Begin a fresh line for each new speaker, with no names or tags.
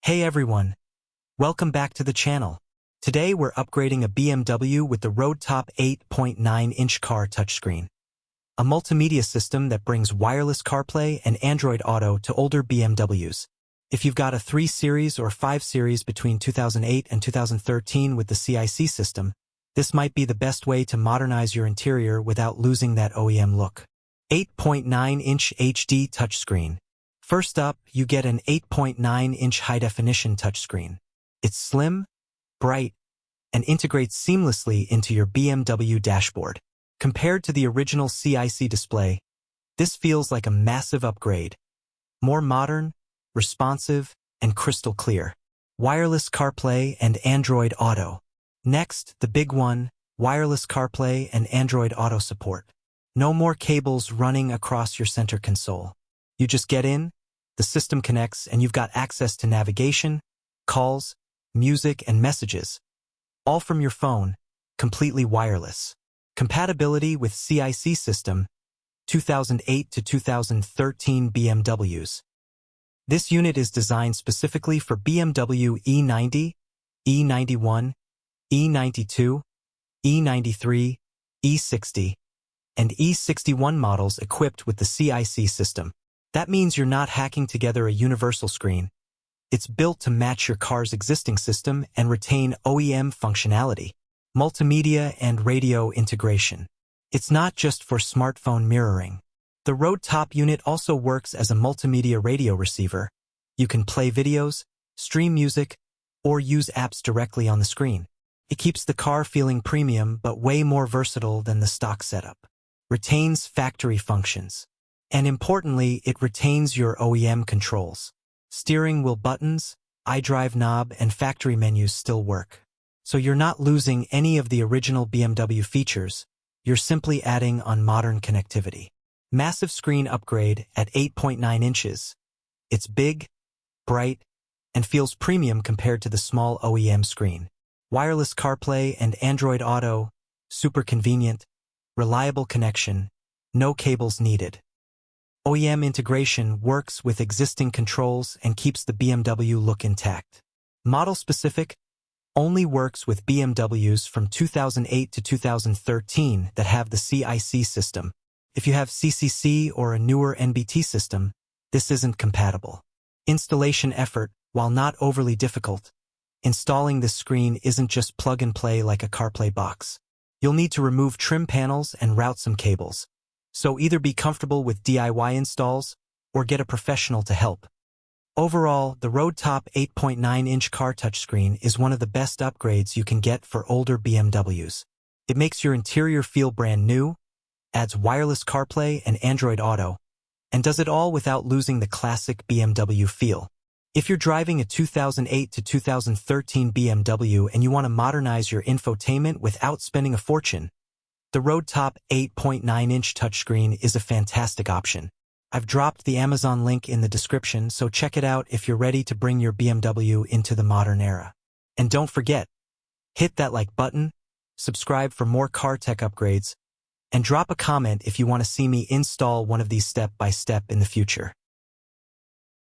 Hey everyone, welcome back to the channel. Today we're upgrading a BMW with the Roadtop 8.9-inch Car Touchscreen, a multimedia system that brings wireless CarPlay and Android Auto to older BMWs. If you've got a 3 Series or 5 Series between 2008 and 2013 with the CIC system, this might be the best way to modernize your interior without losing that OEM look. 8.9-inch HD touchscreen. First up, you get an 8.9-inch high-definition touchscreen. It's slim, bright, and integrates seamlessly into your BMW dashboard. Compared to the original CIC display, this feels like a massive upgrade. More modern, responsive, and crystal clear. Wireless CarPlay and Android Auto. Next, the big one, wireless CarPlay and Android Auto support. No more cables running across your center console. You just get in, the system connects, and you've got access to navigation, calls, music, and messages, all from your phone, completely wireless. Compatibility with CIC system, 2008 to 2013 BMWs. This unit is designed specifically for BMW E90, E91, E92, E93, E60, and E61 models equipped with the CIC system. That means you're not hacking together a universal screen. It's built to match your car's existing system and retain OEM functionality, multimedia and radio integration. It's not just for smartphone mirroring. The Roadtop unit also works as a multimedia radio receiver. You can play videos, stream music, or use apps directly on the screen. It keeps the car feeling premium but way more versatile than the stock setup. Retains factory functions. And importantly, it retains your OEM controls. Steering wheel buttons, iDrive knob, and factory menus still work. So you're not losing any of the original BMW features, you're simply adding on modern connectivity. Massive screen upgrade at 8.9 inches. It's big, bright, and feels premium compared to the small OEM screen. Wireless CarPlay and Android Auto, super convenient, reliable connection, no cables needed. OEM integration works with existing controls and keeps the BMW look intact. Model-specific only works with BMWs from 2008 to 2013 that have the CIC system. If you have CCC or a newer NBT system, this isn't compatible. Installation effort, while not overly difficult, installing this screen isn't just plug and play like a CarPlay box. You'll need to remove trim panels and route some cables. So either be comfortable with DIY installs or get a professional to help. Overall, the Roadtop 8.9-inch Car Touchscreen is one of the best upgrades you can get for older BMWs. It makes your interior feel brand new, adds wireless CarPlay and Android Auto, and does it all without losing the classic BMW feel. If you're driving a 2008 to 2013 BMW and you want to modernize your infotainment without spending a fortune, the Roadtop 8.9-inch touchscreen is a fantastic option. I've dropped the Amazon link in the description, so check it out if you're ready to bring your BMW into the modern era. And don't forget, hit that like button, subscribe for more car tech upgrades, and drop a comment if you want to see me install one of these step by step in the future.